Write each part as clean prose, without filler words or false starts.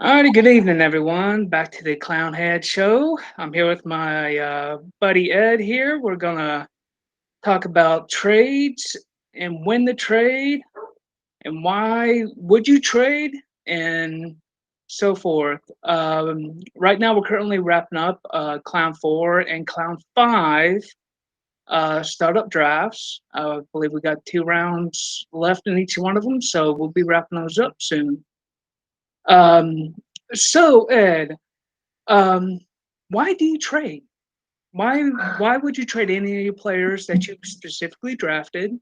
Alrighty, good evening, everyone. Back to the Clownhead Show. I'm here with my buddy Ed here. We're gonna talk about trades and when to trade and why would you trade and so forth. Right now, we're currently wrapping up Clown 4 and Clown 5 startup drafts. I believe we got 2 rounds left in each one of them, so we'll be wrapping those up soon. Um, so, Ed, Um, why do you trade? Why would you trade any of your players that you specifically drafted?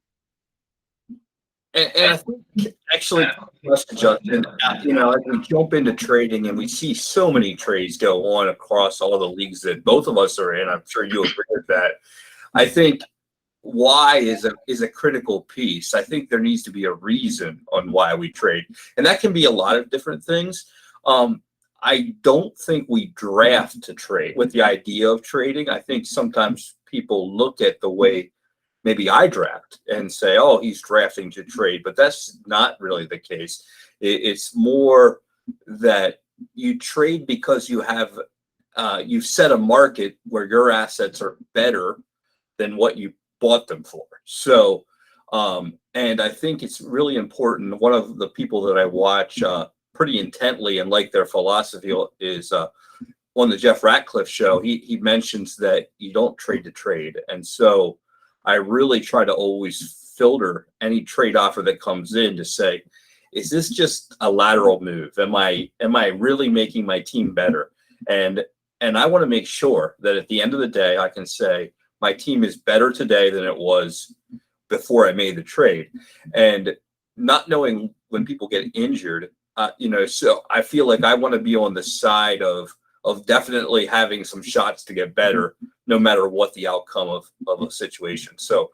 And I think actually, question, Justin, as we jump into trading and we see so many trades go on across all the leagues that both of us are in, I'm sure you agree with that. I think why is a critical piece. I think there needs to be a reason on why we trade, and that can be a lot of different things. I don't think we draft to trade with the idea of trading. I think sometimes people look at the way maybe I draft and say, oh, he's drafting to trade, but that's not really the case. It's more that you trade because you set a market where your assets are better than what you bought them for. So, and I think it's really important. One of the people that I watch pretty intently and like their philosophy is on the Jeff Ratcliffe show. He mentions that you don't trade to trade, and so I really try to always filter any trade offer that comes in to say, is this just a lateral move? Am I really making my team better? And I want to make sure that at the end of the day, I can say my team is better today than it was before I made the trade. And not knowing when people get injured, so I feel like I want to be on the side of definitely having some shots to get better, no matter what the outcome of a situation. So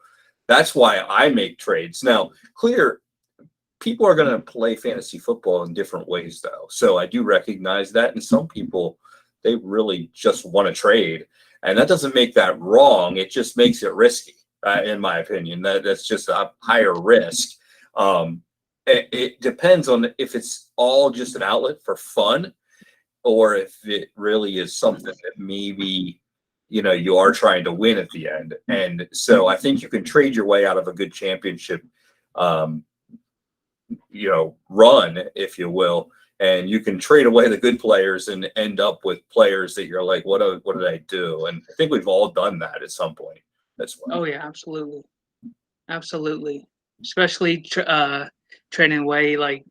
that's why I make trades. Now, clear, people are going to play fantasy football in different ways, though. So I do recognize that. And some people, they really just want to trade. And that doesn't make that wrong. It just makes it risky, in my opinion. That's just a higher risk. It depends on if it's all just an outlet for fun or if it really is something that maybe you are trying to win at the end. And so I think you can trade your way out of a good championship um, run, if you will, and you can trade away the good players and end up with players that you're like, what did I do? And I think we've all done that at some point. That's why. Oh yeah, absolutely, absolutely. Especially trading away like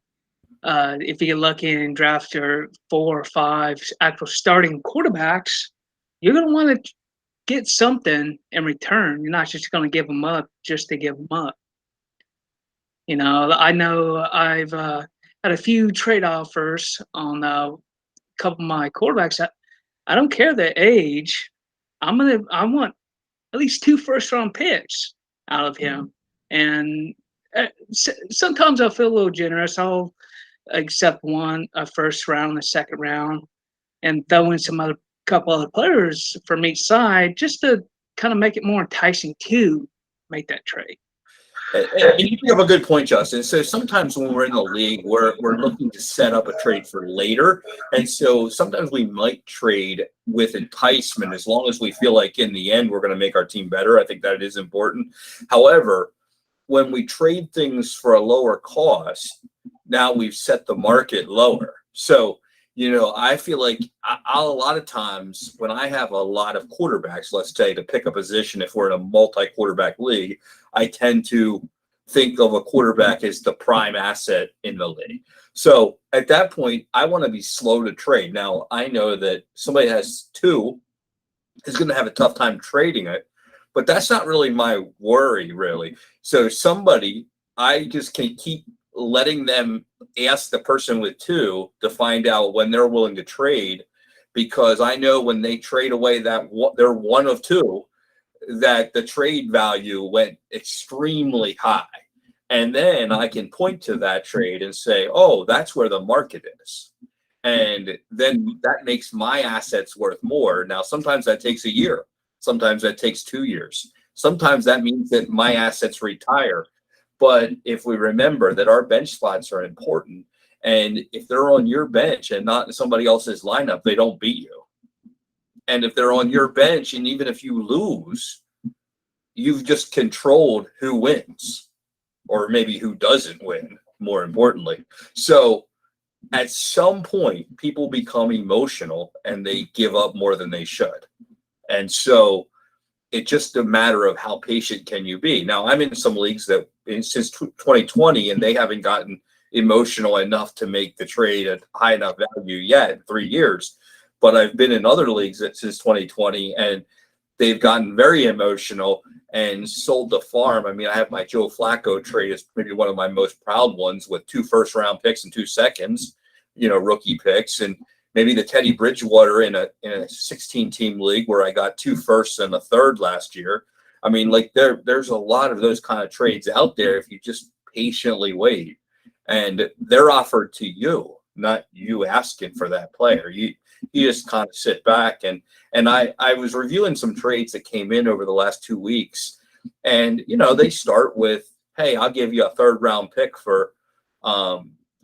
if you get lucky and draft your 4 or 5 actual starting quarterbacks, you're gonna want to get something in return. You're not just gonna give them up just to give them up. I know I've had a few trade offers on a couple of my quarterbacks. I don't care the age. I want at least 2 first round picks out of him. And sometimes I'll feel a little generous. I'll accept a first round, a second round, and throw in some other couple other players from each side just to kind of make it more enticing to make that trade. And you bring up a good point, Justin. So sometimes when we're in the league, we're looking to set up a trade for later. And so sometimes we might trade with enticement as long as we feel like in the end we're going to make our team better. I think that is important. However, when we trade things for a lower cost, now we've set the market lower. So, I feel like a lot of times when I have a lot of quarterbacks, let's say to pick a position, if we're in a multi-quarterback league, I tend to think of a quarterback as the prime asset in the league. So at that point, I want to be slow to trade. Now, I know that somebody has two is going to have a tough time trading it, but that's not really my worry, really. So I just can keep letting them ask the person with two to find out when they're willing to trade, because I know when they trade away they're one of two, that the trade value went extremely high. And then I can point to that trade and say, oh, that's where the market is. And then that makes my assets worth more. Now, sometimes that takes a year. Sometimes that takes 2 years. Sometimes that means that my assets retire. But if we remember that our bench spots are important And if they're on your bench and not in somebody else's lineup, they don't beat you. And if they're on your bench, and even if you lose, you've just controlled who wins, or maybe who doesn't win, more importantly. So at some point, people become emotional and they give up more than they should. And so it's just a matter of how patient can you be. Now, I'm in some leagues that since 2020, and they haven't gotten emotional enough to make the trade at high enough value yet in 3 years. But I've been in other leagues that since 2020, and they've gotten very emotional and sold the farm. I mean, I have my Joe Flacco trade as maybe one of my most proud ones, with 2 first-round picks and 2 seconds, rookie picks, and maybe the Teddy Bridgewater in a 16-team league where I got 2 firsts and a third last year. I mean, like there's a lot of those kind of trades out there if you just patiently wait, and they're offered to you, not you asking for that player. You just kind of sit back, and I was reviewing some trades that came in over the last 2 weeks, and they start with, hey, I'll give you a 3rd round pick for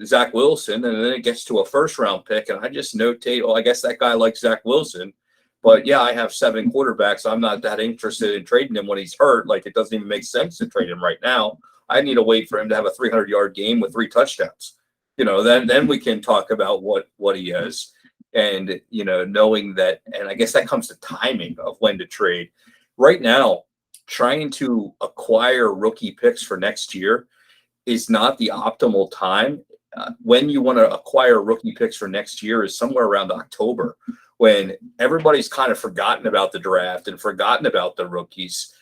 Zach Wilson, and then it gets to a 1st round pick, and I just notate, oh, I guess that guy likes Zach Wilson, but yeah, I have 7 quarterbacks. I'm not that interested in trading him when he's hurt. Like, it doesn't even make sense to trade him right now. I need to wait for him to have a 300-yard game with 3 touchdowns. Then we can talk about what he is. And, knowing that, and I guess that comes to timing of when to trade. Right now, trying to acquire rookie picks for next year is not the optimal time. When you want to acquire rookie picks for next year is somewhere around October, when everybody's kind of forgotten about the draft and forgotten about the rookies.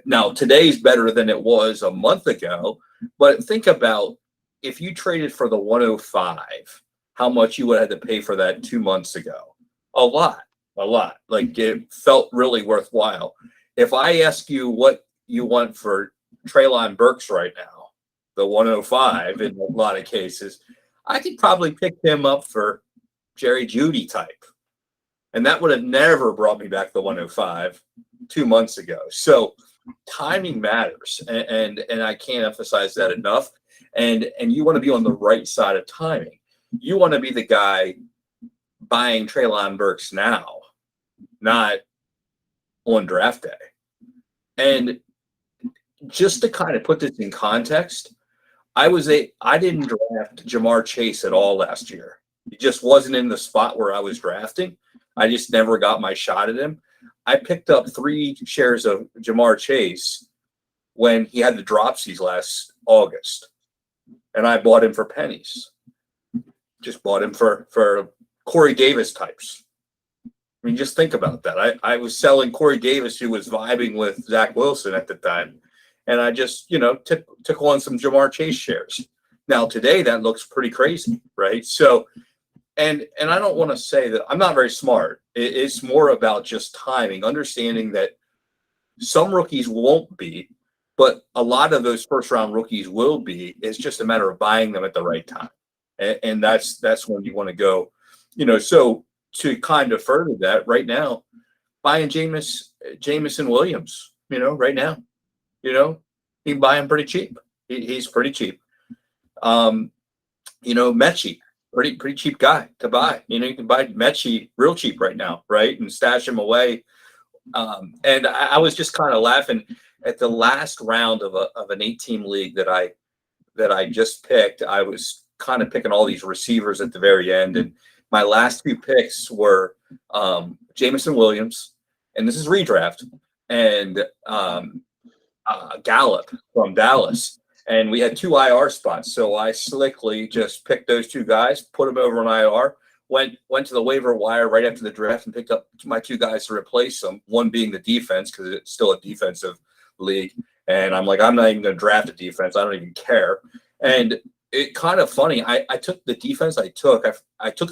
Now, today's better than it was a month ago, but think about if you traded for the 105, how much you would have had to pay for that 2 months ago. A lot. Like, it felt really worthwhile. If I ask you what you want for Treylon Burks right now, the 105 in a lot of cases, I could probably pick him up for Jerry Jeudy type. And that would have never brought me back the 105 2 months ago. So timing matters. And I can't emphasize that enough. And you want to be on the right side of timing. You want to be the guy buying Treylon Burks now, not on draft day. And just to kind of put this in context, I didn't draft Jamar Chase at all last year. He just wasn't in the spot where I was drafting. I just never got my shot at him. I picked up 3 shares of Jamar Chase when he had the dropsies last August, and I bought him for pennies. Just bought him for Corey Davis types. I mean, just think about that. I was selling Corey Davis, who was vibing with Zach Wilson at the time, and I just, took on some Jamar Chase shares. Now, today, that looks pretty crazy, right? So, and I don't want to say that I'm not very smart. It's more about just timing, understanding that some rookies won't be, but a lot of those 1st-round rookies will be. It's just a matter of buying them at the right time. And that's when you want to go, so to kind of further that right now, buying Jameson Williams, right now, you can buy him pretty cheap. He's pretty cheap. Mechie, pretty cheap guy to buy. You can buy Mechie real cheap right now, right? And stash him away. And I was just kind of laughing at the last round of an 8-team league that I just picked. I was kind of picking all these receivers at the very end, and my last 2 picks were Jameson Williams, and this is redraft, and Gallup from Dallas, and we had 2 IR spots, so I slickly just picked those 2 guys, put them over on IR, went to the waiver wire right after the draft and picked up my 2 guys to replace them, one being the defense, because it's still a defensive league, and I'm like, I'm not even going to draft a defense, I don't even care. And it kind of funny. I took the defense. I took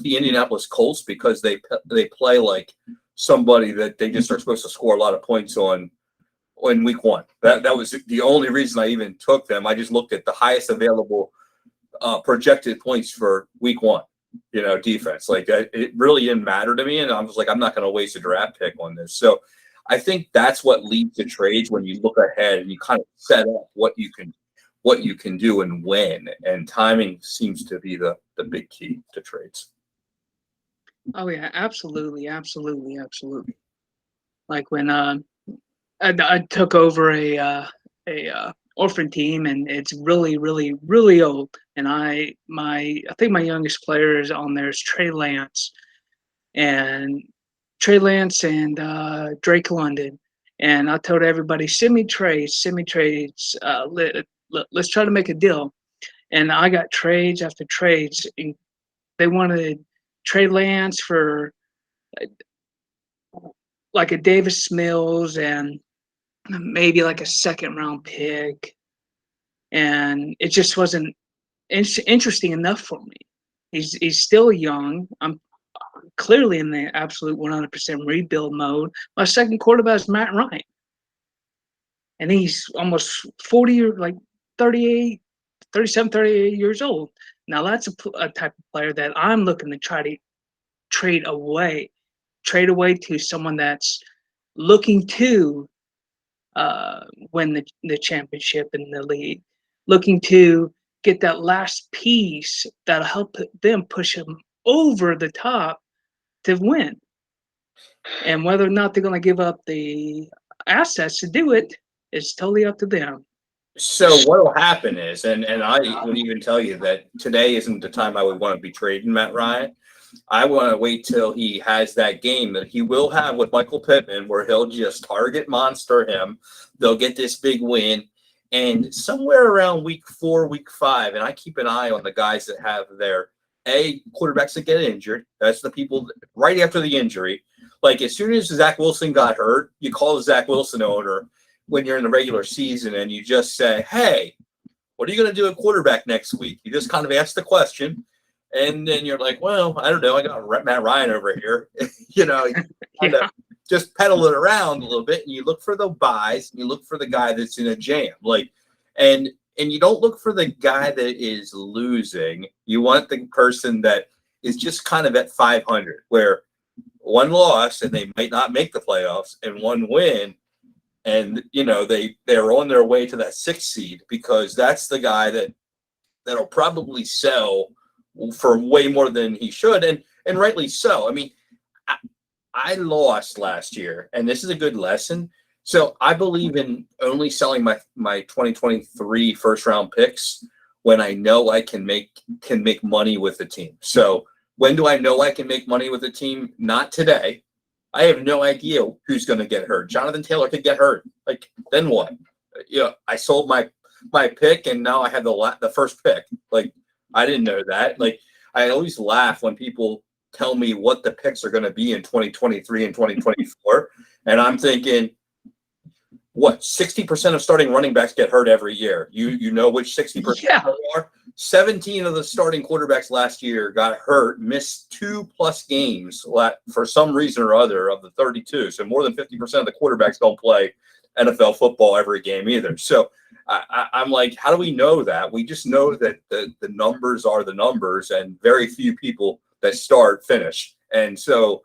the Indianapolis Colts because they play like somebody that they just are supposed to score a lot of points on in week 1. That was the only reason I even took them. I just looked at the highest available projected points for week 1. Defense. Like, it really didn't matter to me, and I was like, I'm not going to waste a draft pick on this. So I think that's what leads to trades when you look ahead and you kind of set up what you can what you can do and when. And timing seems to be the big key to trades. Oh yeah, absolutely, absolutely, absolutely. Like when I took over a orphan team, and it's really, really, really old. And I think my youngest player is on there is Trey Lance, and Drake London. And I told everybody, send me trades, send me trades. Let's try to make a deal. And I got trades after trades. And they wanted Trey Lance for like a Davis Mills and maybe like a second round pick. And it just wasn't interesting enough for me. He's still young. I'm clearly in the absolute 100% rebuild mode. My second quarterback is Matt Ryan, and he's almost 40 or like 38, 37, 38 years old. Now that's a type of player that I'm looking to try to trade away, trade away to someone that's looking to win the championship in the league, looking to get that last piece that'll help them push them over the top to win. And whether or not they're going to give up the assets to do it is totally up to them. So what will happen is, and I would even tell you that today isn't the time I would want to be trading Matt Ryan. I want to wait till he has that game that he will have with Michael Pittman, where he'll just target monster him. They'll get this big win, and somewhere around week 4, week 5, and I keep an eye on the guys that have their quarterbacks that get injured. That's the people right after the injury. Like as soon as Zach Wilson got hurt, you call the Zach Wilson owner when you're in the regular season and you just say, hey, what are you going to do at quarterback next week? You just kind of ask the question. And then you're like, well, I don't know. I got Matt Ryan over here. You kind of just pedal it around a little bit, and you look for the buys, and you look for the guy that's in a jam. And you don't look for the guy that is losing. You want the person that is just kind of at 500, where one loss and they might not make the playoffs, and one win, and they're on their way to that 6th seed, because that's the guy that'll probably sell for way more than he should, and rightly so. I mean, I lost last year, and this is a good lesson. So I believe in only selling my 2023 first round picks when I know I can make money with the team. So when do I know I can make money with the team? Not today. I have no idea who's going to get hurt. Jonathan Taylor could get hurt. Like, then what? I sold my pick, and now I have the first pick. Like, I didn't know that. Like, I always laugh when people tell me what the picks are going to be in 2023 and 2024. And I'm thinking, what, 60% of starting running backs get hurt every year. You know which 60% are? 17 of the starting quarterbacks last year got hurt, missed 2+ games for some reason or other of the 32. So more than 50% of the quarterbacks don't play NFL football every game either. So I'm like, how do we know that? We just know that the numbers are the numbers, and very few people that start finish. And so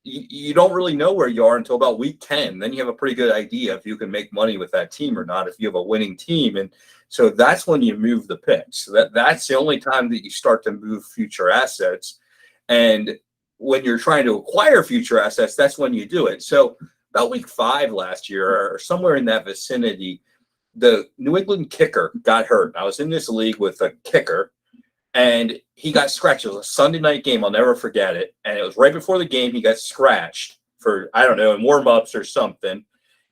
you don't really know where you are until about week 10. Then you have a pretty good idea if you can make money with that team or not, if you have a winning team. And so that's when you move the picks. That's the only time that you start to move future assets. And when you're trying to acquire future assets, that's when you do it. So about week 5 last year, or somewhere in that vicinity, the New England kicker got hurt. I was in this league with a kicker, and he got scratched. It was a Sunday night game. I'll never forget it. And it was right before the game. He got scratched for, I don't know, in warm-ups or something.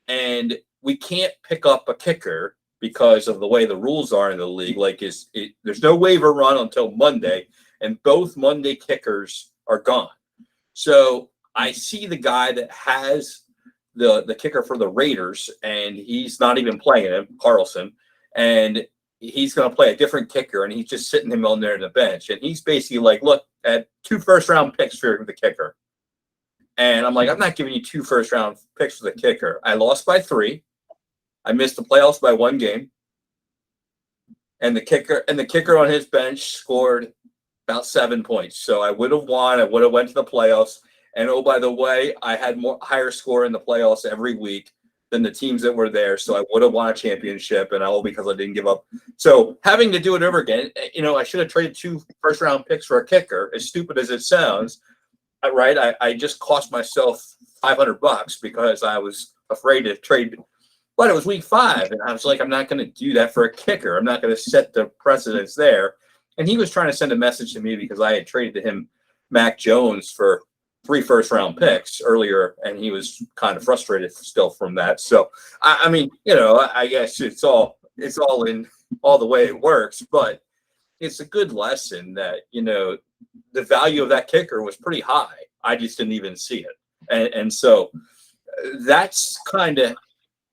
And we can't pick up a kicker because of the way the rules are in the league. Like, there's no waiver run until Monday, and both Monday kickers are gone. So I see the guy that has the kicker for the Raiders, and he's not even playing him, Carlson, and he's going to play a different kicker, and he's just sitting him on there in the bench. And he's basically like, look, at 2 first-round picks for the kicker. And I'm like, I'm not giving you 2 first-round picks for the kicker. I lost by 3. I missed the playoffs by 1 game. And the kicker on his bench scored about 7 points. So I would have won. I would have went to the playoffs. And oh, by the way, I had higher score in the playoffs every week than the teams that were there. So I would have won a championship, and all because I didn't give up. So having to do it over again, I should have traded 2 first-round picks for a kicker, as stupid as it sounds, right? I just cost myself $500 because I was afraid to trade. But it was week 5, and I was like, I'm not going to do that for a kicker. I'm not going to set the precedence there. And he was trying to send a message to me because I had traded to him Mac Jones for 3 first-round picks earlier, and he was kind of frustrated still from that. So, I mean, I guess it's all in all the way it works, but it's a good lesson that, the value of that kicker was pretty high. I just didn't even see it. And so that's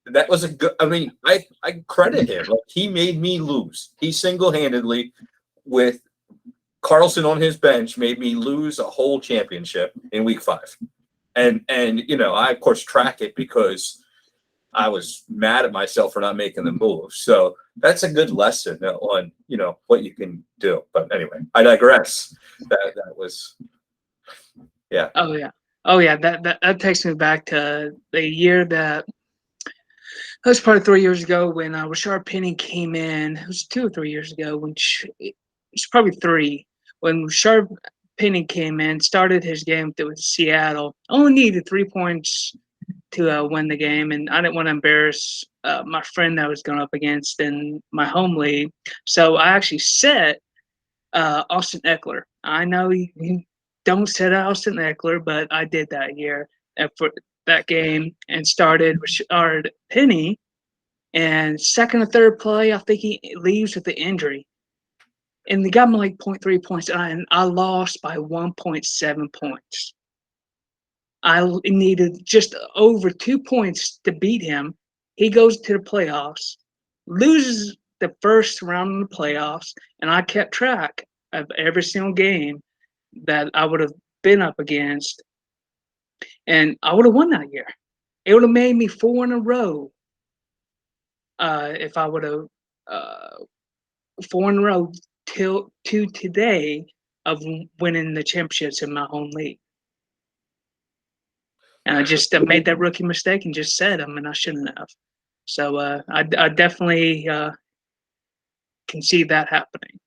that was a good, I credit him. Like, he made me lose. He single-handedly, with Carlson on his bench, made me lose a whole championship in week 5. And I of course track it because I was mad at myself for not making the move. So that's a good lesson on, what you can do. But anyway, I digress. That was, yeah. Oh yeah. That takes me back to the year that was probably 3 years ago when Rashard Penny came in. It was 2 or 3 years ago it's probably 3 when Rashard Penny came in, started his game with Seattle. Only needed 3 points to win the game, and I didn't want to embarrass my friend that I was going up against in my home league. So I actually set Austin Eckler. I know you don't set Austin Eckler, but I did that year for that game and started Rashard Penny. And second or third play, I think he leaves with the injury. And they got me like 0.3 points, and I lost by 1.7 points. I needed just over 2 points to beat him. He goes to the playoffs, loses the first round of the playoffs, and I kept track of every single game that I would have been up against, and I would have won that year. It would have made me 4 in a row if I would have 4 in a row till to today of winning the championships in my home league. And I just made that rookie mistake and just said them, and I shouldn't have. So I definitely can see that happening.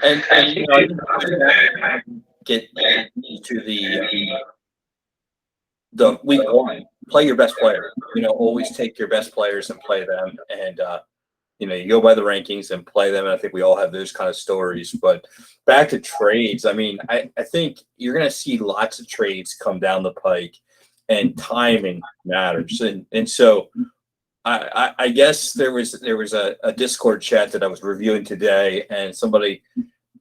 And get to the week 1. Play your best player. Always take your best players and play them. And you go by the rankings and play them. And I think we all have those kind of stories. But back to trades. I think you're going to see lots of trades come down the pike, and timing matters. And so I guess there was a Discord chat that I was reviewing today, and somebody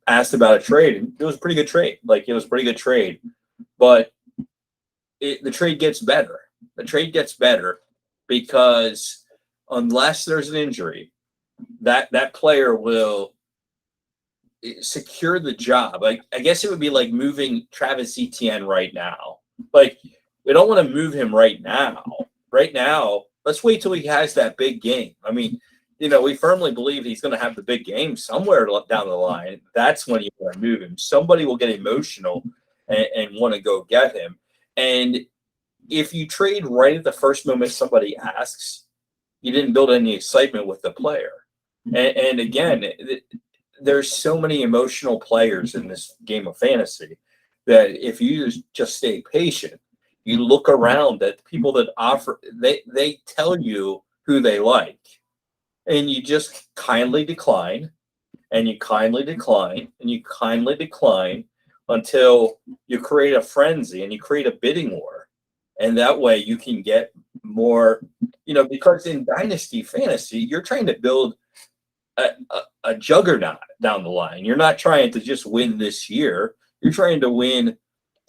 asked about a trade, and it was a pretty good trade. Like, it was a pretty good trade, but the trade gets better. The trade gets better because unless there's an injury, that player will secure the job. Like, I guess it would be like moving Travis Etienne right now. Like, we don't want to move him right now. Right now, let's wait till he has that big game. We firmly believe he's going to have the big game somewhere down the line. That's when you want to move him. Somebody will get emotional and want to go get him. And if you trade right at the first moment somebody asks, you didn't build any excitement with the player. And again, there's so many emotional players in this game of fantasy that if you just stay patient, you look around at people that offer, they tell you who they like, and you just kindly decline, and you kindly decline, and you kindly decline until you create a frenzy and you create a bidding war. And that way you can get more, because in Dynasty Fantasy, you're trying to build a juggernaut down the line. You're not trying to just win this year. You're trying to win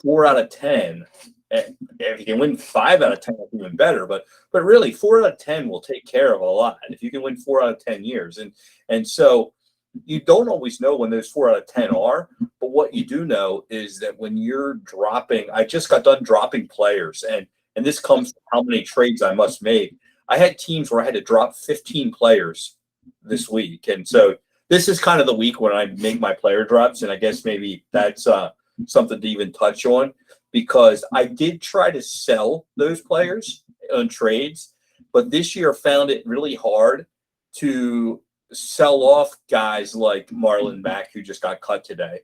4 out of 10. And if you can win 5 out of 10, that's even better. But really, 4 out of 10 will take care of a lot if you can win 4 out of 10 years. And so you don't always know when those 4 out of 10 are. But what you do know is that when you're dropping, I just got done dropping players, and this comes from how many trades I must make. I had teams where I had to drop 15 players this week, and so this is kind of the week when I make my player drops, and I guess maybe that's something to even touch on, because I did try to sell those players on trades, but this year found it really hard to sell off guys like Marlon Mack, who just got cut today.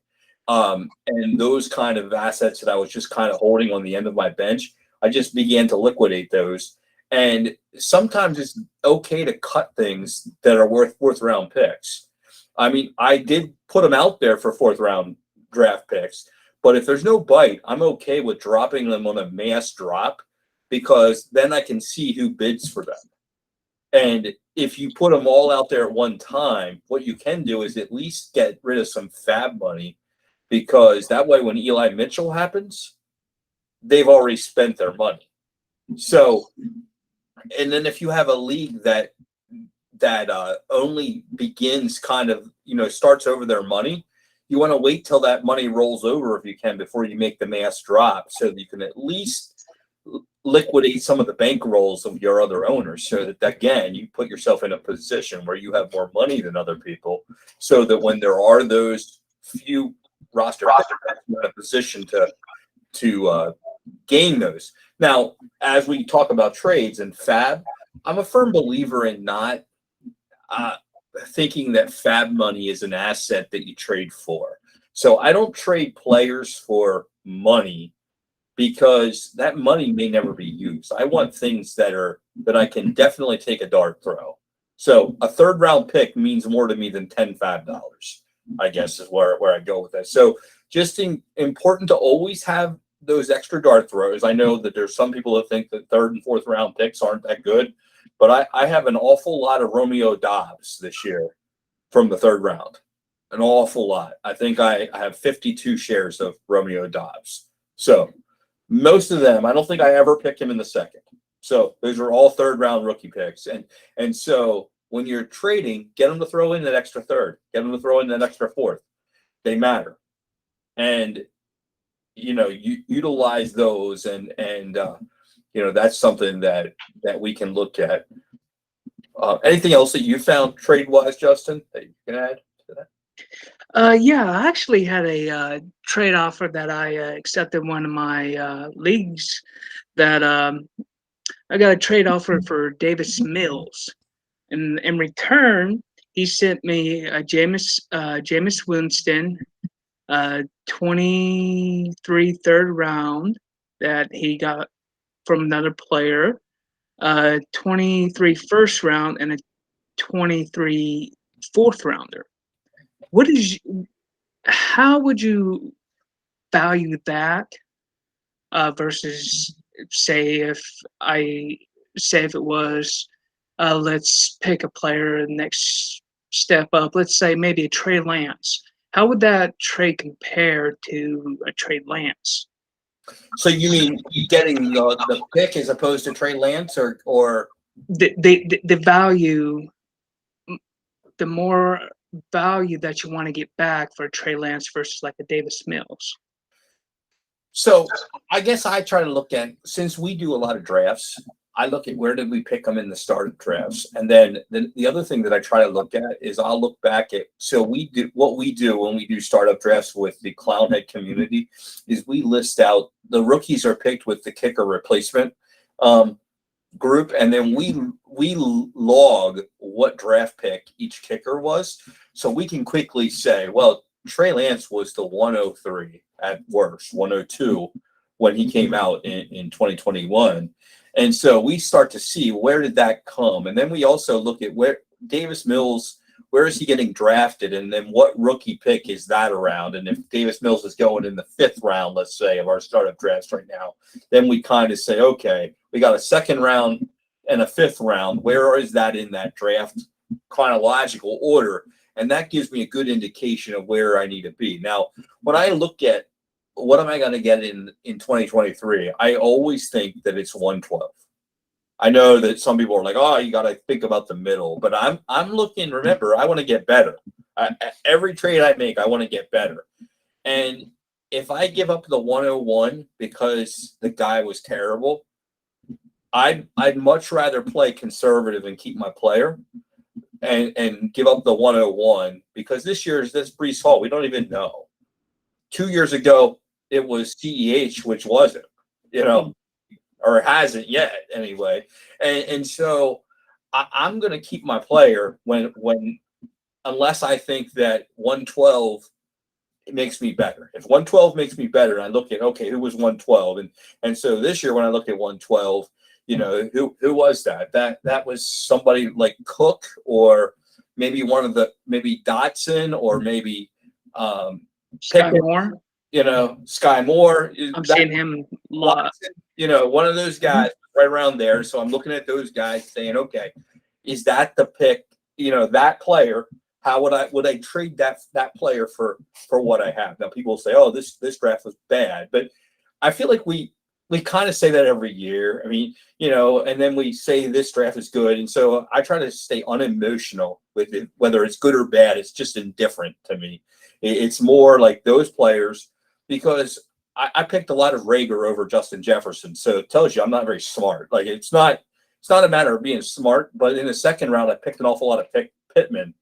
And those kind of assets that I was just kind of holding on the end of my bench, I just began to liquidate those. And sometimes it's okay to cut things that are worth fourth round picks. I mean, I did put them out there for fourth round draft picks, but if there's no bite, I'm okay with dropping them on a mass drop, because then I can see who bids for them. And if you put them all out there at one time, what you can do is at least get rid of some fab money, because that way when Eli Mitchell happens, they've already spent their money. So, and then if you have a league that only begins kind of, starts over their money, you want to wait till that money rolls over if you can before you make the mass drop, so that you can at least liquidate some of the bankrolls of your other owners, so that, again, you put yourself in a position where you have more money than other people, so that when there are those few roster picks, you're in a position to gain those. Now, as we talk about trades and fab, I'm a firm believer in not thinking that fab money is an asset that you trade for. So I don't trade players for money, because that money may never be used. I want things that I can definitely take a dart throw. So a third round pick means more to me than $10 fab, I guess, is where I go with that. So just important to always have those extra dart throws. I know that there's some people that think that third and fourth round picks aren't that good, but I have an awful lot of Romeo Doubs this year from the third round. An awful lot. I think I have 52 shares of Romeo Doubs. So most of them, I don't think I ever picked him in the second. So those are all third round rookie picks. And so when you're trading, get them to throw in that extra third, get them to throw in that extra fourth. They matter. And, you utilize those, and that's something that we can look at. Anything else that you found trade wise, Justin, that you can add to that? Yeah, I actually had a trade offer that I accepted one of my leagues, that I got a trade offer for Davis Mills. And in return, he sent me a Jameis Winston, 23 third round that he got from another player, 23 first round, and a 23 fourth rounder. How would you value that versus say if it was let's pick a player next step up, let's say maybe a Trey Lance. How would that trade compare to a Trey Lance? So you mean getting the pick as opposed to Trey Lance, or the value, the more value that you want to get back for Trey Lance versus like a Davis Mills? So I guess I try to look at, since we do a lot of drafts, I look at where did we pick them in the start of drafts. And then the other thing that I try to look at is I'll look back at, so what we do when we do startup drafts with the Clownhead community is we list out, the rookies are picked with the kicker replacement group. And then we log what draft pick each kicker was. So we can quickly say, well, Trey Lance was the 103 at worst, 102 when he came out in 2021. And so we start to see where did that come. And then we also look at where Davis Mills, where is he getting drafted? And then what rookie pick is that around? And if Davis Mills is going in the fifth round, let's say, of our startup drafts right now, then we kind of say, okay, we got a second round and a fifth round. Where is that in that draft chronological order? And that gives me a good indication of where I need to be. Now, when I look at what am I going to get in 2023, I always think that it's 112. I know that some people are like, oh, you got to think about the middle, but I'm looking, remember, I want to get better. Every trade I make, I want to get better. And if I give up the 101 because the guy was terrible, I'd much rather play conservative and keep my player and give up the 101, because this Breece Hall, we don't even know. 2 years ago, it was CEH, which wasn't, or hasn't yet anyway. And so I'm going to keep my player when unless I think that 112 it makes me better. If 112 makes me better, and I look at okay, who was 112, and so this year when I looked at 112, who was that? That was somebody like Cook, or maybe maybe Dotson, or maybe Sky Pickett, Moore. Sky Moore. I'm seeing him a lot. One of those guys right around there. So I'm looking at those guys saying, okay, is that the pick? That player. How would I trade that player for what I have? Now people say, oh, this draft was bad, but I feel like we kind of say that every year. I mean, and then we say this draft is good, and so I try to stay unemotional with it, whether it's good or bad. It's just indifferent to me. It's more like those players, because I picked a lot of Rager over Justin Jefferson, so it tells you I'm not very smart. Like it's not a matter of being smart, but in the second round I picked an awful lot of Pittman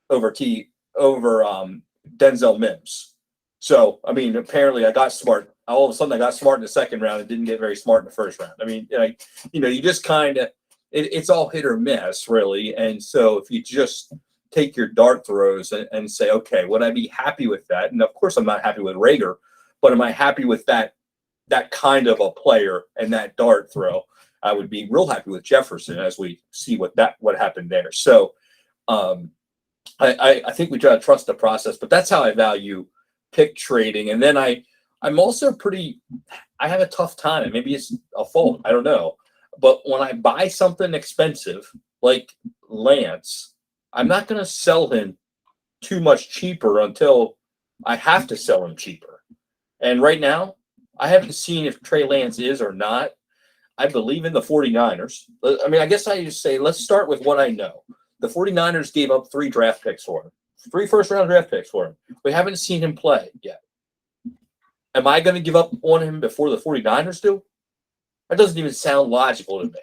over Denzel Mims. So I mean, apparently I got smart. All of a sudden I got smart in the second round and didn't get very smart in the first round. I mean, you just kind of it's all hit or miss really. And so if you just take your dart throws and say, okay, would I be happy with that? And of course I'm not happy with Rager, but am I happy with that kind of a player and that dart throw? I would be real happy with Jefferson as we see what happened there. So I think we try to trust the process, but that's how I value pick trading. And then I'm also I have a tough time, and maybe it's a fault, I don't know. But when I buy something expensive like Lance, I'm not going to sell him too much cheaper until I have to sell him cheaper. And right now, I haven't seen if Trey Lance is or not. I believe in the 49ers. I mean, I guess I just say, let's start with what I know. The 49ers gave up 3 draft picks for him, 3 first-round draft picks for him. We haven't seen him play yet. Am I going to give up on him before the 49ers do? That doesn't even sound logical to me.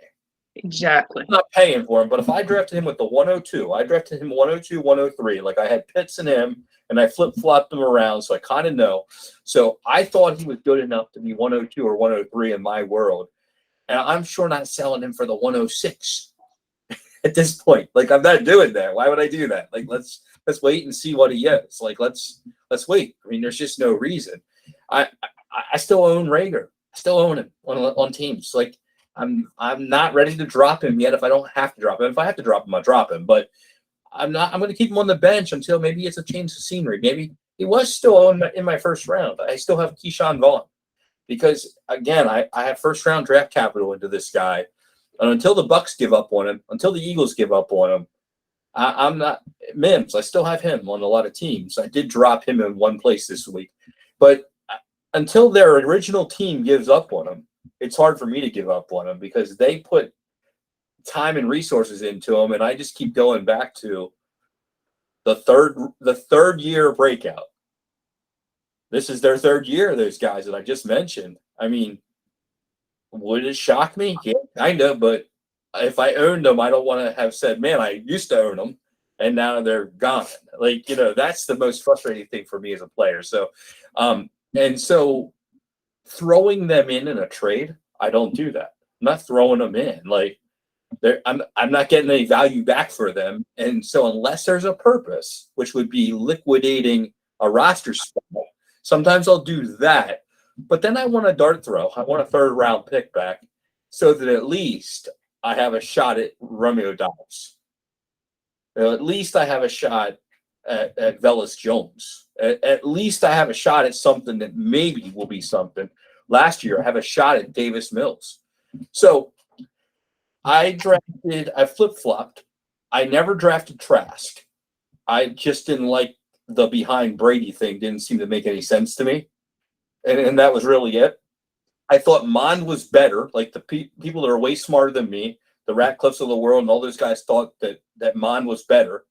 Exactly. I'm not paying for him, but if I drafted him with the 102, I drafted him 102, 103, like I had Pitts and him, and I flip-flopped them around, so I kind of know. So I thought he was good enough to be 102 or 103 in my world, and I'm sure not selling him for the 106. At this point, like I'm not doing that. Why would I do that? Like let's wait and see what he is. Like let's wait. I mean, there's just no reason. I still own Rager. I still own him on teams. Like I'm not ready to drop him yet. If I don't have to drop him, if I have to drop him, I'll drop him. But I'm going to keep him on the bench until maybe it's a change of scenery. Maybe he was still in my first round. I still have Keyshawn Vaughn because again, I have first round draft capital into this guy. And until the Bucks give up on him, until the Eagles give up on him, I'm not Mims. I still have him on a lot of teams. I did drop him in one place this week, but until their original team gives up on him, it's hard for me to give up on him because they put time and resources into him, and I just keep going back to the third year breakout. This is their third year. Those guys that I just mentioned. I mean. Would it shock me? Yeah, kind of. But if I owned them, I don't want to have said, man, I used to own them and now they're gone. Like, that's the most frustrating thing for me as a player. So, and so throwing them in a trade, I don't do that. I'm not throwing them in. Like, I'm not getting any value back for them. And so unless there's a purpose, which would be liquidating a roster spot, sometimes I'll do that. But then I want a dart throw. I want a third-round pick back so that at least I have a shot at Romeo Doubs. At least I have a shot at Velus Jones. At least I have a shot at something that maybe will be something. Last year, I have a shot at Davis Mills. So I flip-flopped. I never drafted Trask. I just didn't like the behind Brady thing. Didn't seem to make any sense to me. And that was really it. I thought Mond was better. Like the people that are way smarter than me, the Ratcliffes of the world and all those guys thought that Mond was better.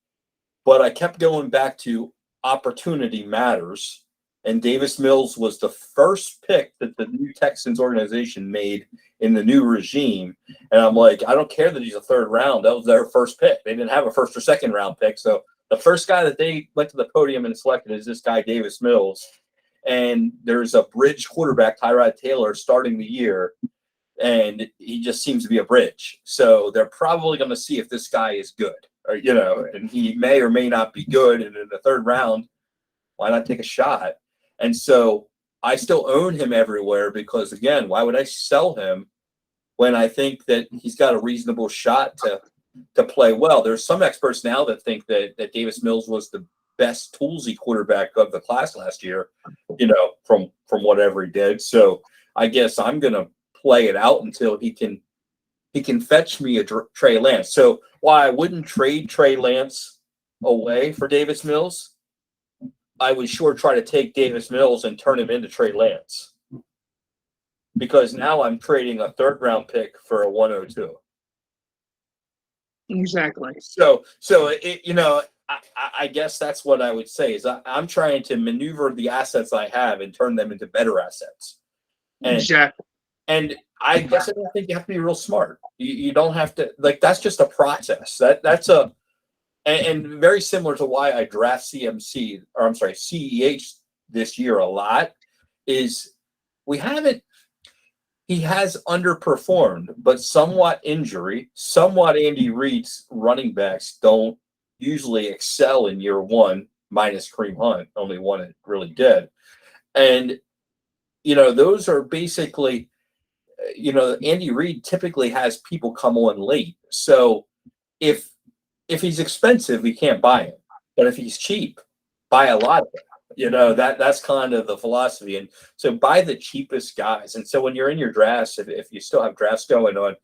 But I kept going back to opportunity matters. And Davis Mills was the first pick that the new Texans organization made in the new regime. And I'm like, I don't care that he's a third round. That was their first pick. They didn't have a first or second round pick. So the first guy that they went to the podium and selected is this guy, Davis Mills. And there's a bridge quarterback, Tyrod Taylor, starting the year. and he just seems to be a bridge. So they're probably going to see if this guy is good, or and he may or may not be good. And in the third round, why not take a shot? And so I still own him everywhere because, again, why would I sell him when I think that he's got a reasonable shot to play well? There's some experts now that think that Davis Mills was the best toolsy quarterback of the class last year, from whatever he did. So I guess I'm going to play it out until he can fetch me a Trey Lance. So why I wouldn't trade Trey Lance away for Davis Mills, I would sure try to take Davis Mills and turn him into Trey Lance, because now I'm trading a third round pick for a 102. Exactly. So I guess that's what I would say is I'm trying to maneuver the assets I have and turn them into better assets. Exactly. And I guess I don't think you have to be real smart. You don't have to, that's just a process. And very similar to why I draft CEH this year a lot is he has underperformed, but somewhat injury, somewhat Andy Reid's running backs don't usually excel in year one, minus Kareem Hunt, only one that really did. And, those are basically, Andy Reid typically has people come on late. So if he's expensive, we can't buy him. But if he's cheap, buy a lot of him. That's kind of the philosophy. And so buy the cheapest guys. And so when you're in your drafts, if you still have drafts going on,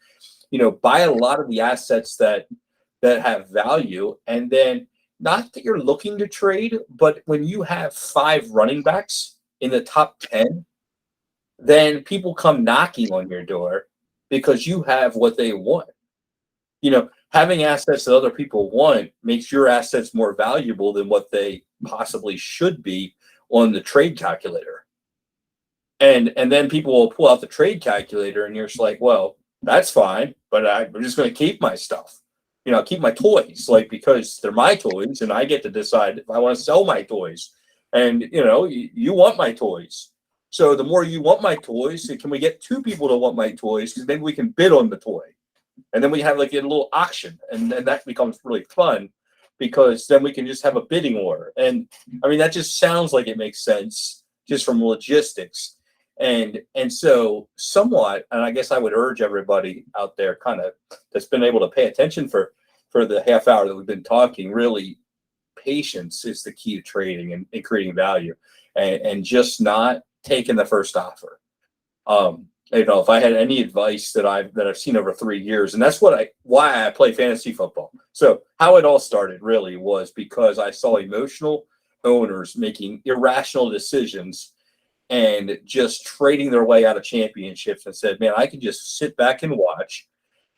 buy a lot of the assets that have value. And then not that you're looking to trade, but when you have 5 running backs in the top 10, then people come knocking on your door because you have what they want. Having assets that other people want makes your assets more valuable than what they possibly should be on the trade calculator. And then people will pull out the trade calculator and you're just like, well, that's fine, but I'm just going to keep my stuff. Keep my toys, because they're my toys and I get to decide if I want to sell my toys. And, you want my toys. So the more you want my toys, can we get 2 people to want my toys? Because maybe we can bid on the toy. And then we have a little auction, and that becomes really fun because then we can just have a bidding war. And I mean, that just sounds like it makes sense just from logistics. And so somewhat, and I guess I would urge everybody out there kind of that's been able to pay attention for the half hour that we've been talking, really patience is the key to trading and creating value and just not taking the first offer. If I had any advice that I've seen over 3 years, and that's why I play fantasy football. So how it all started really was because I saw emotional owners making irrational decisions and just trading their way out of championships, and said, man, I can just sit back and watch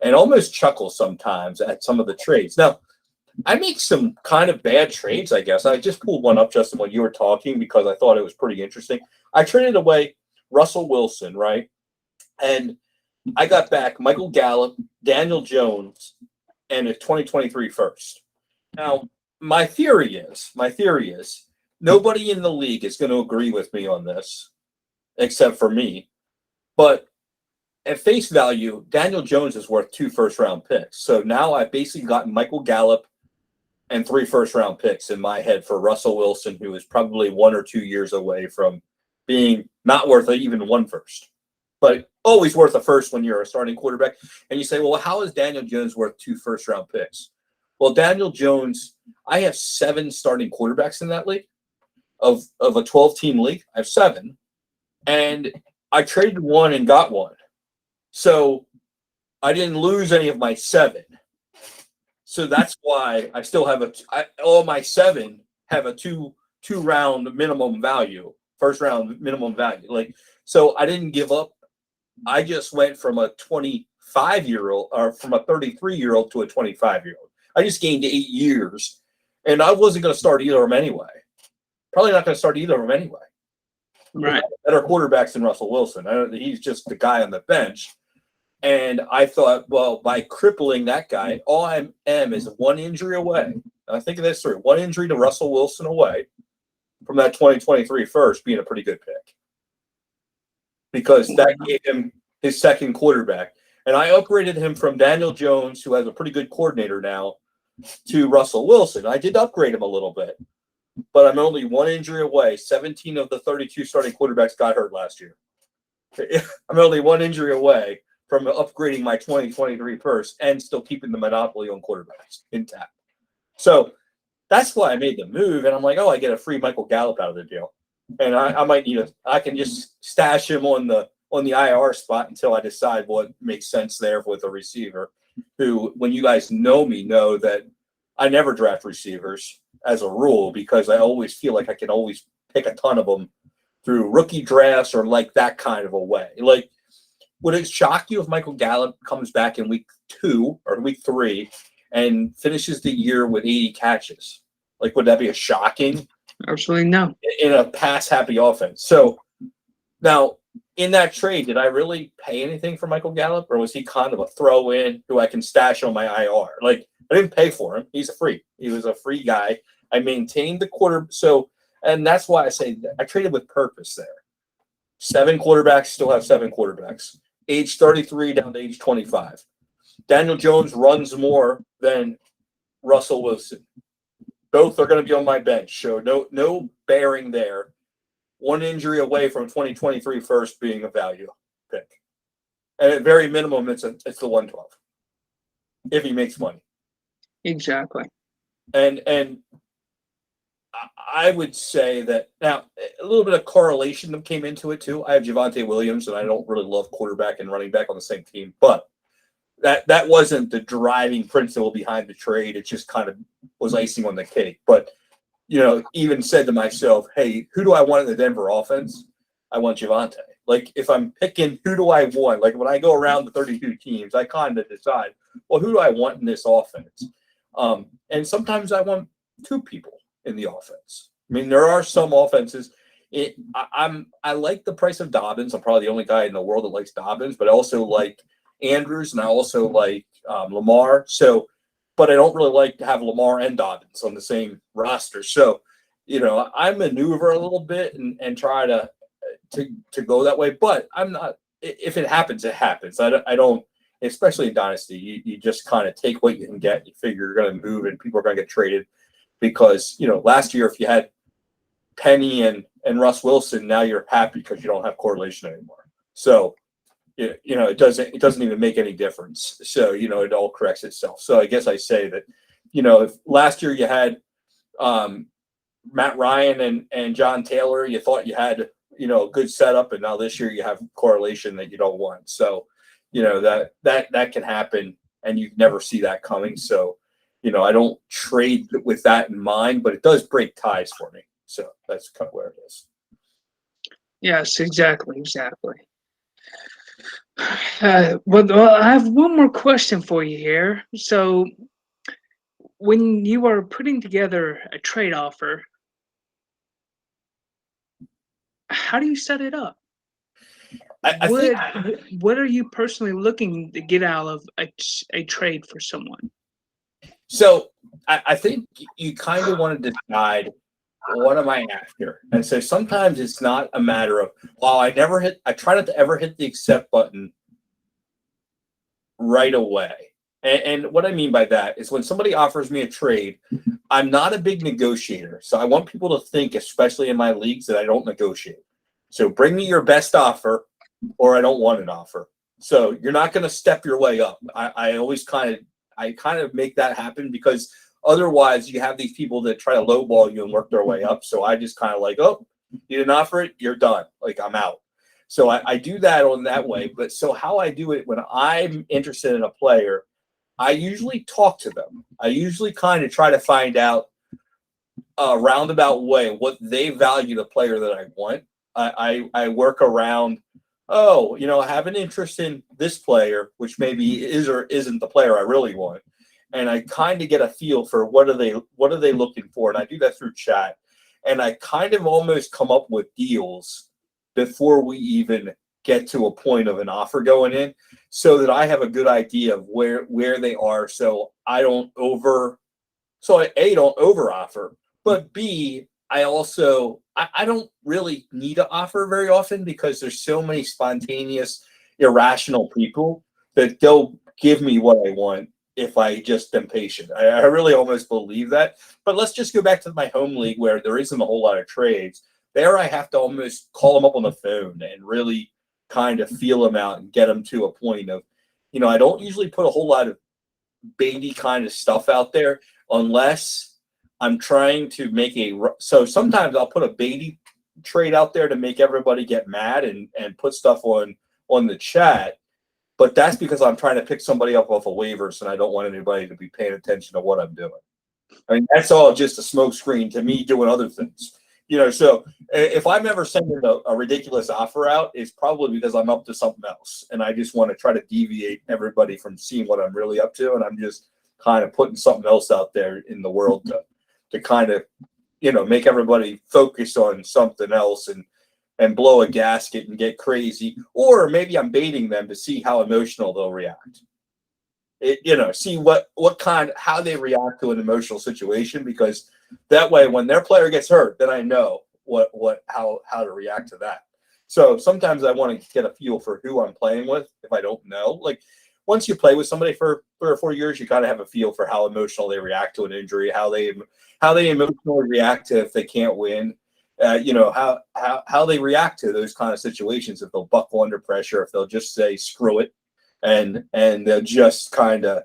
and almost chuckle sometimes at some of the trades. Now, I make some kind of bad trades, I guess. I just pulled one up, Justin, when you were talking, because I thought it was pretty interesting. I traded away Russell Wilson, right? And I got back Michael Gallup, Daniel Jones, and a 2023 first. Now, my theory is nobody in the league is going to agree with me on this, except for me. But at face value, Daniel Jones is worth 2 first-round picks. So now I've basically gotten Michael Gallup and 3 first-round picks in my head for Russell Wilson, who is probably 1 or 2 years away from being not worth even 1 first, but always worth a first when you're a starting quarterback. And you say, well, how is Daniel Jones worth 2 first-round picks? Well, Daniel Jones, I have 7 starting quarterbacks in that league. Of a 12-team league, I have 7. And I traded 1 and got 1. So I didn't lose any of my 7. So that's why I still have all my 7 have a two-round minimum value, first-round minimum value. So I didn't give up. I just went from a 25-year-old or from a 33-year-old to a 25-year-old. I just gained 8 years, and I wasn't going to start either of them anyway. Probably not going to start either of them anyway. Right. Better quarterbacks than Russell Wilson. He's just the guy on the bench. And I thought, well, by crippling that guy, all I am is 1 injury away. And I think of this through 1 injury to Russell Wilson away from that 2023 first being a pretty good pick. Because that gave him his second quarterback. And I upgraded him from Daniel Jones, who has a pretty good coordinator now, to Russell Wilson. I did upgrade him a little bit, but I'm only one injury away. 17 of the 32 starting quarterbacks got hurt last year. I'm only one injury away from upgrading my 2023 first and still keeping the monopoly on quarterbacks intact. So that's why I made the move. And I'm like, oh, I get a free Michael Gallup out of the deal. And I might need I can just stash him on the IR spot until I decide what makes sense there with a receiver who, when you guys know me, know that I never draft receivers as a rule because I always feel like I can always pick a ton of them through rookie drafts or like that kind of a way. Like, would it shock you if Michael Gallup comes back in week 2 or week 3 and finishes the year with 80 catches? Like, would that be a shocking? Absolutely no. In a pass-happy offense. So now, in that trade, did I really pay anything for Michael Gallup, or was he kind of a throw-in who I can stash on my IR? Like, I didn't pay for him. He's a free. He was a free guy. I maintained the quarter. So, and that's why I say I traded with purpose there. 7 quarterbacks, still have 7 quarterbacks. Age 33 down to age 25. Daniel Jones runs more than Russell Wilson. Both are going to be on my bench, so no bearing there. One injury away from 2023 first being a value pick. And at very minimum, it's the 112 if he makes money. Exactly. And I would say that now a little bit of correlation came into it too. I have Javonte Williams, and I don't really love quarterback and running back on the same team, but that wasn't the driving principle behind the trade. It just kind of was icing on the cake. But even said to myself, hey, who do I want in the Denver offense? I want Javonte. Like, if I'm picking who do I want, like when I go around the 32 teams, I kind of decide, well, who do I want in this offense? And sometimes I want 2 people in the offense. I mean, there are some offenses. I like the price of Dobbins. I'm probably the only guy in the world that likes Dobbins, but I also like Andrews, and I also like Lamar. So, but I don't really like to have Lamar and Dobbins on the same roster. So, I maneuver a little bit and try to go that way. But I'm not. If it happens, it happens. I don't. Especially in Dynasty, you just kind of take what you can get. You figure you're going to move, and people are going to get traded because last year if you had Penny and Russ Wilson, now you're happy because you don't have correlation anymore. So. It doesn't even make any difference. So, it all corrects itself. So I guess I say that, if last year you had Matt Ryan and John Taylor, you thought you had, a good setup, and now this year you have correlation that you don't want. So, that can happen, and you never see that coming. So, I don't trade with that in mind, but it does break ties for me. So that's kind of where it is. Yes, exactly. Well, I have one more question for you here. So, when you are putting together a trade offer, how do you set it up? I think What are you personally looking to get out of a trade for someone? so. I think you kind of want to decide, what am I after? And so sometimes it's not a matter of, I try not to ever hit the accept button right away. And what I mean by that is when somebody offers me a trade, I'm not a big negotiator. So I want people to think, especially in my leagues, that I don't negotiate. So bring me your best offer, or I don't want an offer. So you're not going to step your way up. I always kind of make that happen, because otherwise you have these people that try to lowball you and work their way up. So I just kind of like, oh, you didn't offer it, you're done. Like, I'm out. So I do that on that way. But so how I do it when I'm interested in a player, I usually talk to them. I usually kind of try to find out a roundabout way what they value the player that I want. I work around, I have an interest in this player, which maybe is or isn't the player I really want. And I kind of get a feel for what are they looking for. And I do that through chat. And I kind of almost come up with deals before we even get to a point of an offer going in, so that I have a good idea of where they are. So I don't don't over offer, but B, I also, I don't really need to offer very often, because there's so many spontaneous, irrational people that they'll give me what I want if I just am patient. I really almost believe that. But let's just go back to my home league where there isn't a whole lot of trades. There I have to almost call them up on the phone and really kind of feel them out and get them to a point of, I don't usually put a whole lot of baity kind of stuff out there unless I'm trying to make so sometimes I'll put a baity trade out there to make everybody get mad and put stuff on the chat. But that's because I'm trying to pick somebody up off of waivers and I don't want anybody to be paying attention to what I'm doing. I mean, that's all just a smoke screen to me doing other things. So if I'm ever sending a ridiculous offer out, it's probably because I'm up to something else. And I just want to try to deviate everybody from seeing what I'm really up to. And I'm just kind of putting something else out there in the world to kind of, make everybody focus on something else and blow a gasket and get crazy. Or maybe I'm baiting them to see how emotional they'll react. See how they react to an emotional situation, because that way when their player gets hurt, then I know how to react to that. So sometimes I want to get a feel for who I'm playing with if I don't know. Like once you play with somebody for 3 or 4 years, you kind of have a feel for how emotional they react to an injury, how they emotionally react to if they can't win. How they react to those kind of situations, if they'll buckle under pressure, if they'll just say screw it and they'll just kind of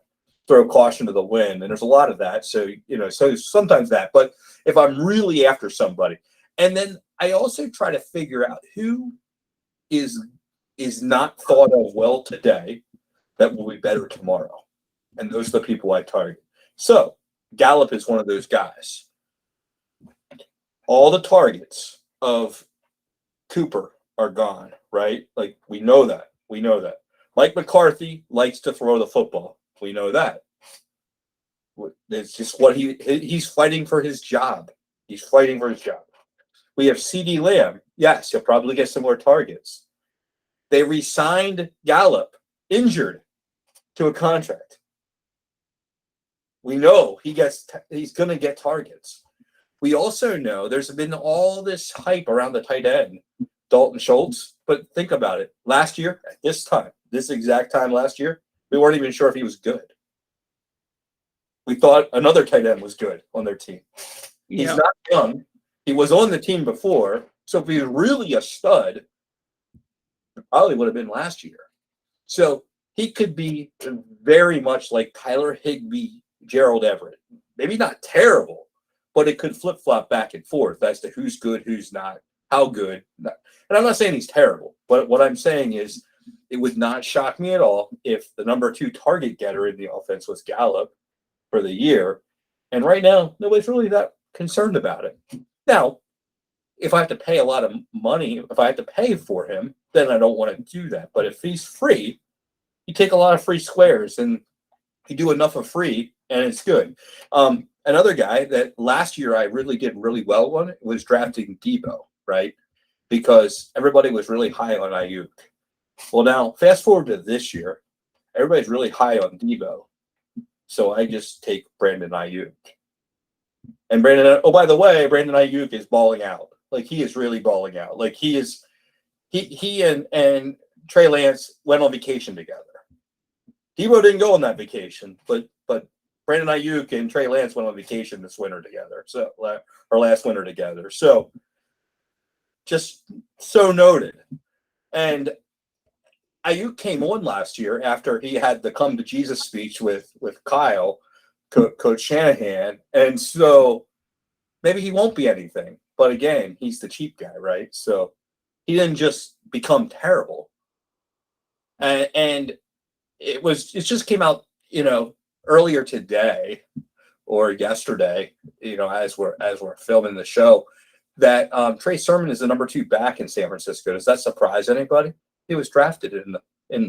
throw caution to the wind. And there's a lot of that. So, so sometimes that, but if I'm really after somebody, and then I also try to figure out who is not thought of well today that will be better tomorrow. And those are the people I target. So Gallup is one of those guys. All the targets of Cooper are gone, right? Like we know that. Mike McCarthy likes to throw the football. We know that. It's just what he's fighting for his job. He's fighting for his job. We have CeeDee Lamb. Yes, he'll probably get some more targets. They re-signed Gallup, injured, to a contract. We know he's going to get targets. We also know there's been all this hype around the tight end, Dalton Schultz. But think about it. Last year, at this exact time last year, we weren't even sure if he was good. We thought another tight end was good on their team. He's not young. He was on the team before. So if he was really a stud, it probably would have been last year. So he could be very much like Tyler Higbee, Gerald Everett. Maybe not terrible, but it could flip-flop back and forth as to who's good, who's not, how good. And I'm not saying he's terrible, but what I'm saying is it would not shock me at all if the number 2 target getter in the offense was Gallup for the year. And right now, nobody's really that concerned about it. Now, if I have to pay a lot of money, if I have to pay for him, then I don't want to do that. But if he's free, you take a lot of free squares and you do enough of free and it's good. Another guy that last year I really did really well on was drafting Debo, right? Because everybody was really high on Ayuk. Well, now fast forward to this year, everybody's really high on Debo. So I just take Brandon Ayuk. And by the way, Brandon Ayuk is balling out. Like he is really balling out. Like he and Trey Lance went on vacation together. Debo didn't go on that vacation, but Brandon Ayuk and Trey Lance went on vacation this winter together. So or last winter together. So just so noted. And Ayuk came on last year after he had the come to Jesus speech with Kyle, Coach Shanahan. And so maybe he won't be anything. But again, he's the cheap guy, right? So he didn't just become terrible. And it just came out, earlier today or yesterday, as we're filming the show, that Trey Sermon is the number 2 back in San Francisco. Does that surprise anybody? He was drafted in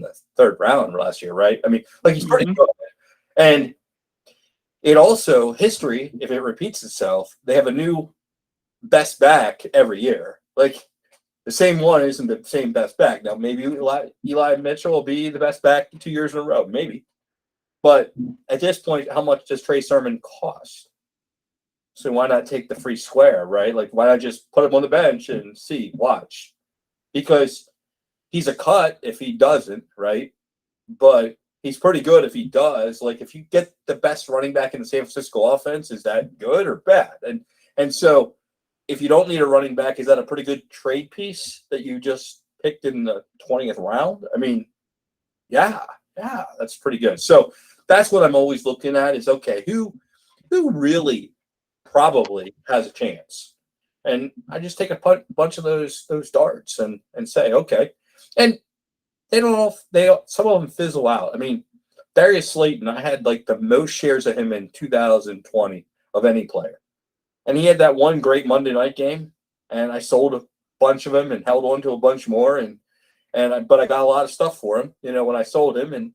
the 3rd round last year, right? I mean, like he's pretty good. And it also, history, if it repeats itself, they have a new best back every year. Like the same one isn't the same best back. Now, maybe Eli Mitchell will be the best back 2 years in a row, maybe. But at this point, how much does Trey Sermon cost? So why not take the free square, right? Like, why not just put him on the bench and watch? Because he's a cut if he doesn't, right? But he's pretty good if he does. Like, if you get the best running back in the San Francisco offense, is that good or bad? And so if you don't need a running back, is that a pretty good trade piece that you just picked in the 20th round? I mean, yeah, that's pretty good. So that's what I'm always looking at is, okay, who really probably has a chance? And I just take a bunch of those darts and say, okay. And they don't all, some of them fizzle out. I mean, Darius Slayton, I had like the most shares of him in 2020 of any player. And he had that one great Monday night game, and I sold a bunch of them and held on to a bunch more. But I got a lot of stuff for him, when I sold him, and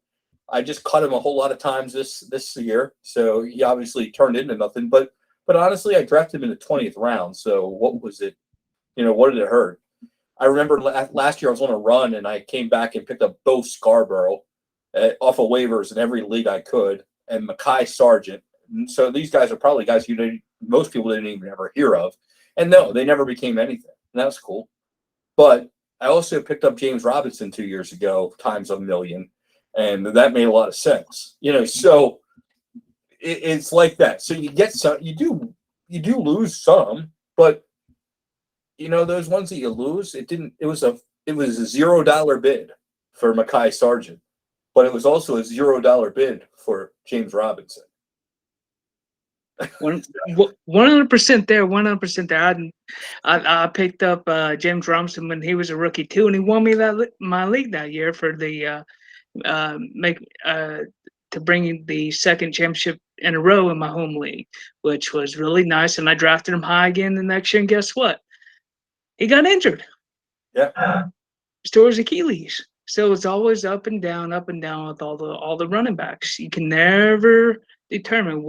I just cut him a whole lot of times this year. So he obviously turned into nothing. But honestly, I drafted him in the 20th round. So what was it? What did it hurt? I remember last year I was on a run, and I came back and picked up Bo Scarborough off of waivers in every league I could, and Mekhi Sargent. And so these guys are probably guys most people didn't even ever hear of. And no, they never became anything. And that was cool. But I also picked up James Robinson 2 years ago, times a million. And that made a lot of sense. So it's like that. So you get some, you do lose some, but those ones that you lose, it was a $0 bid for Mekhi Sargent, but it was also a $0 bid for James Robinson. 100% there, 100% there. I picked up James Robinson when he was a rookie too, and he won me my league that year for the to bring the second championship in a row in my home league, which was really nice. And I drafted him high again the next year, and guess what? He got injured. Yeah, tore his Achilles. So it's always up and down with all the running backs. You can never determine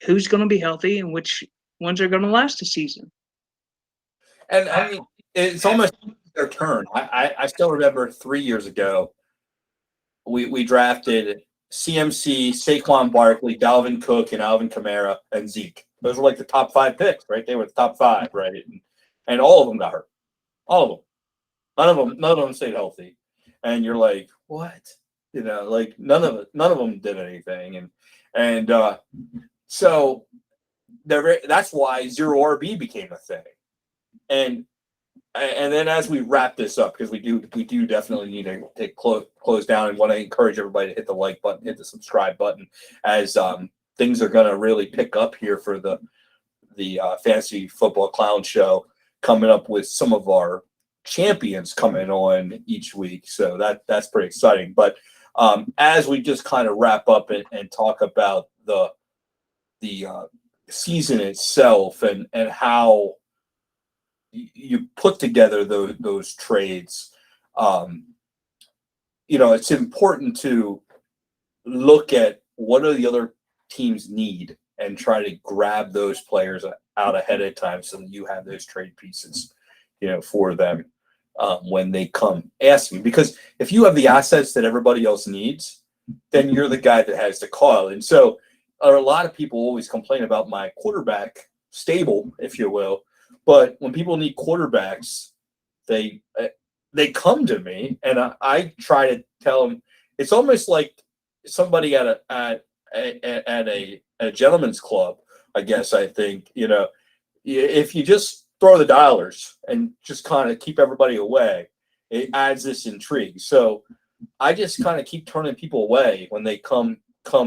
who's going to be healthy and which ones are going to last a season. And I mean, it's almost their turn. I still remember 3 years ago, we drafted CMC, Saquon Barkley, Dalvin Cook, and Alvin Kamara, and Zeke. Those were like the top 5 picks, right? They were the top 5, right? And all of them got hurt. All of them. None of them stayed healthy. And you're like, what? Like none of them did anything. And so that's why zero RB became a thing. And then as we wrap this up, because we do definitely need to close down, and want to encourage everybody to hit the like button, hit the subscribe button, as things are going to really pick up here for the Fantasy Football Clown Show, coming up with some of our champions coming on each week. So that's pretty exciting. But as we just kind of wrap up and talk about the season itself and how you put together those trades, it's important to look at what do the other teams need and try to grab those players out ahead of time so that you have those trade pieces, for them when they come asking. Because if you have the assets that everybody else needs, then you're the guy that has the call. And so a lot of people always complain about my quarterback stable, if you will. But when people need quarterbacks, they come to me, and I try to tell them. It's almost like somebody at a gentleman's club, I guess. I think if you just throw the dollars and just kind of keep everybody away, it adds this intrigue. So I just kind of keep turning people away when they come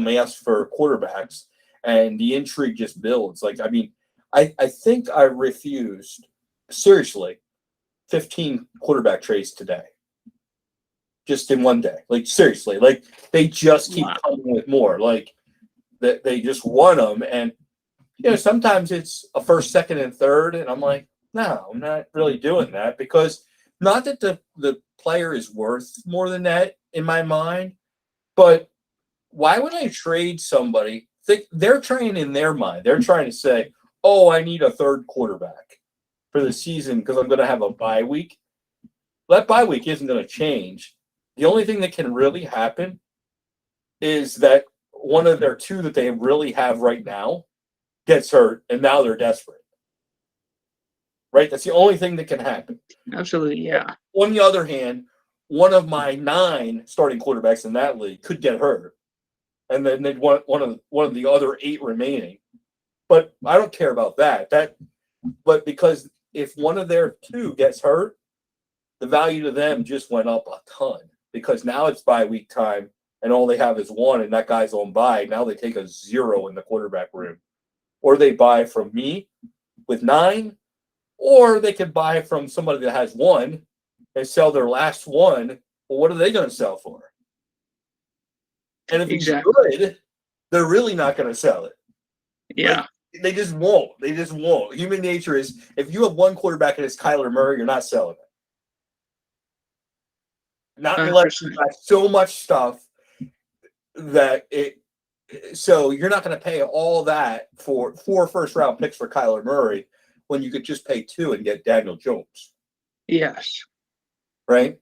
ask for quarterbacks, and the intrigue just builds. Like, I mean, I think I refused, seriously, 15 quarterback trades today. Just in one day. Like, seriously. Like, they just keep coming with more. Like, they just want them. And, sometimes it's a first, second, and third. And I'm like, no, I'm not really doing that. Because not that the player is worth more than that in my mind, but why would I trade somebody? They're trying in their mind. They're trying to say, oh, I need a third quarterback for the season because I'm going to have a bye week. That bye week isn't going to change. The only thing that can really happen is that one of their two that they really have right now gets hurt, and now they're desperate. Right? That's the only thing that can happen. Absolutely, yeah. On the other hand, one of my 9 starting quarterbacks in that league could get hurt, and then they'd want one of the other 8 remaining. But I don't care about that. But because if one of their 2 gets hurt, the value to them just went up a ton because now it's bye week time and all they have is 1, and that guy's on bye. Now they take a 0 in the quarterback room, or they buy from me with 9, or they could buy from somebody that has 1 and sell their last 1. Well, what are they going to sell for? And if Exactly. he's good, they're really not going to sell it. Yeah. Like, they just won't. They just won't. Human nature is if you have one quarterback and it's Kyler Murray, you're not selling it. Not unless you've 100%. got so much stuff that it. So you're not going to pay all that for 4 first-round picks for Kyler Murray when you could just pay 2 and get Daniel Jones. Yes. Right?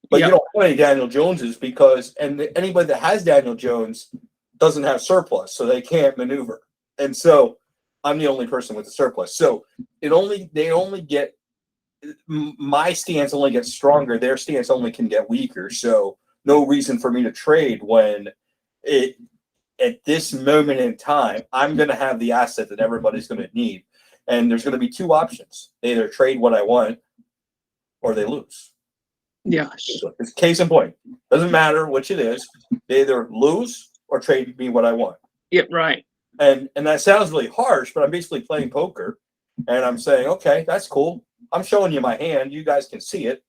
But Yep. you don't want any Daniel Joneses because anybody that has Daniel Jones doesn't have surplus, so they can't maneuver. And so I'm the only person with the surplus. So they only get my stance only gets stronger. Their stance only can get weaker. So no reason for me to trade when it at this moment in time, I'm going to have the asset that everybody's going to need. And there's going to be 2 options. They either trade what I want or they lose. Yes. It's case in point. Doesn't matter which it is. They either lose or trade me what I want. Yep. Right. And that sounds really harsh, but I'm basically playing poker. And I'm saying, okay, that's cool. I'm showing you my hand. You guys can see it.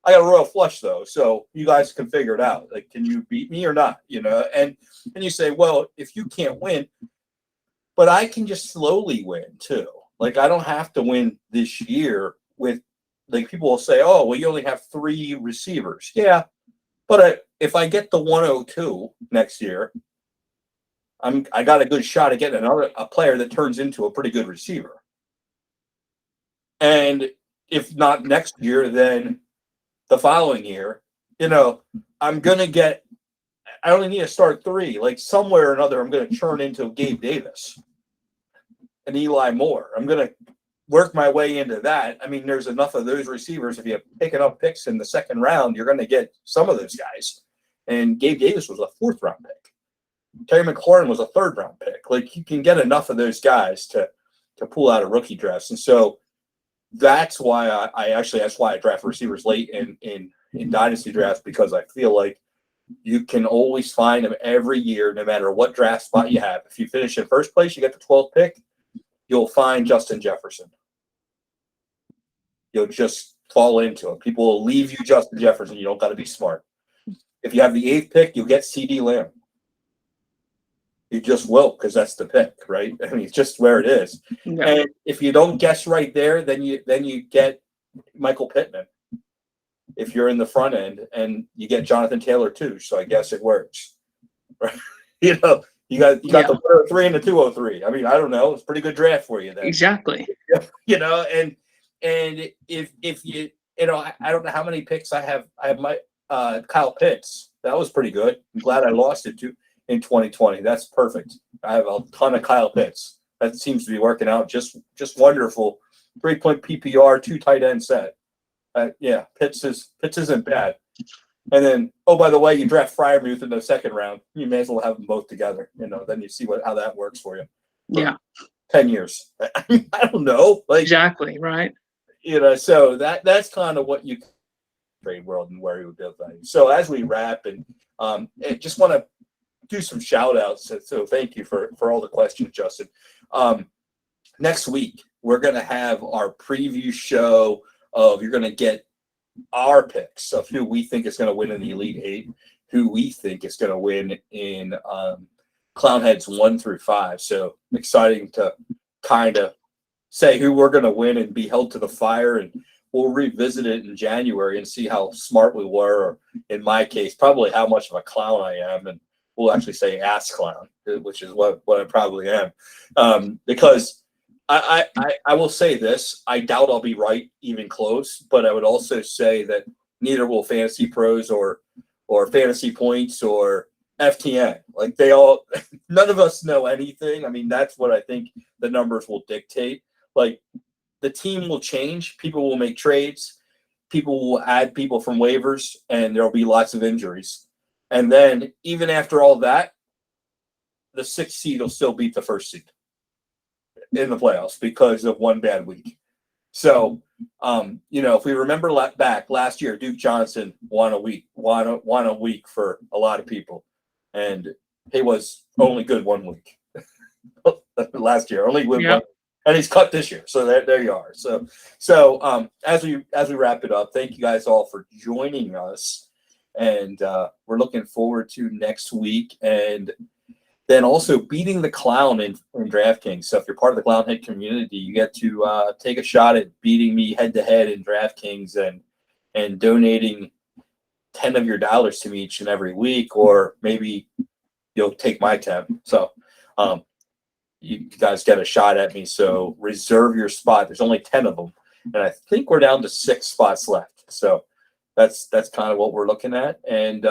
I got a royal flush though, so you guys can figure it out. Like, can you beat me or not? You know, and you say, well, if you can't win, but I can just slowly win too. Like, I don't have to win this year with, like, people will say, oh, well, you only have 3 receivers. Yeah, but if I get the 102 next year, I got a good shot at getting a player that turns into a pretty good receiver. And if not next year, then the following year, you know, I'm going to get, I only need to start 3. Like, somewhere or another, I'm going to churn into Gabe Davis and Eli Moore. I'm going to work my way into that. I mean, there's enough of those receivers. If you pick up picks in the 2nd round, you're going to get some of those guys. And Gabe Davis was a 4th round pick. Terry McLaurin was a 3rd round pick. Like, you can get enough of those guys to pull out a rookie drafts. And so that's why that's why I draft receivers late in dynasty drafts, because I feel like you can always find them every year, no matter what draft spot you have. If you finish in first place, you get the 12th pick, you'll find Justin Jefferson. You'll just fall into him. People will leave you Justin Jefferson. You don't got to be smart. If you have the 8th pick, you'll get CeeDee Lamb. You just will, because that's the pick, right? I mean, it's just where it is. Yeah. And if you don't guess right there, then you get Michael Pittman. If you're in the front end, and you get Jonathan Taylor too, so I guess it works. Right? You know, you got the 103 and the 203. I mean, I don't know. It's a pretty good draft for you then. Exactly. You know, and if you know, I don't know how many picks I have. I have my Kyle Pitts. That was pretty good. I'm glad I lost it too. In 2020, that's perfect. I have a ton of Kyle Pitts. That seems to be working out just wonderful. 3-point PPR, 2 tight end set. Yeah, Pitts isn't bad. And then, oh, by the way, you draft Freiermuth in the 2nd round. You may as well have them both together. You know, then you see how that works for you. Yeah. 10 years. I don't know. Like, Exactly. Right. You know, so that's kind of what you trade world and where you would build value. So as we wrap, and I just want to do some shout outs. So thank you for all the questions, Justin. Next week, we're going to have our preview show of, you're going to get our picks of who we think is going to win in the Elite 8, who we think is going to win in Clownheads 1 through 5. So exciting to kind of say who we're going to win and be held to the fire. And we'll revisit it in January and see how smart we were, or in my case, probably how much of a clown I am. And we'll actually say ass clown, which is what I probably am. Because I will say this, I doubt I'll be right even close, but I would also say that neither will Fantasy Pros or Fantasy Points or FTN. Like, none of us know anything. I mean, that's what I think the numbers will dictate. Like, the team will change. People will make trades. people will add people from waivers, and there'll be lots of injuries. And then even after all that, the 6th seed will still beat the 1st seed in the playoffs because of one bad week. So, if we remember back last year, Duke Johnson won a week for a lot of people, and he was only good 1 week last year, only good one, and he's cut this year. So there you are. So as we wrap it up, thank you guys all for joining us, and we're looking forward to next week, and then also beating the clown in DraftKings. So if you're part of the Clownhead community, you get to take a shot at beating me head to head in DraftKings and donating 10 of your dollars to me each and every week, or maybe you'll take my 10. So you guys get a shot at me. So reserve your spot. There's only 10 of them, and I think we're down to 6 spots left. So that's kind of what we're looking at. And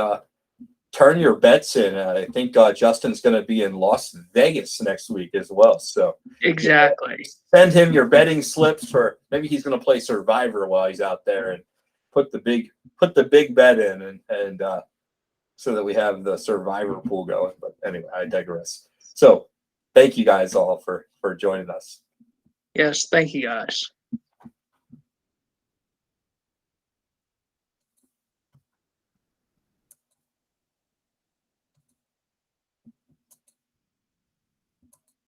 turn your bets in. I think Justin's going to be in Las Vegas next week as well. So exactly, send him your betting slips for maybe he's going to play Survivor while he's out there, and put the big bet in, and so that we have the Survivor pool going. But anyway, I digress. So thank you guys all for joining us. Yes, thank you guys.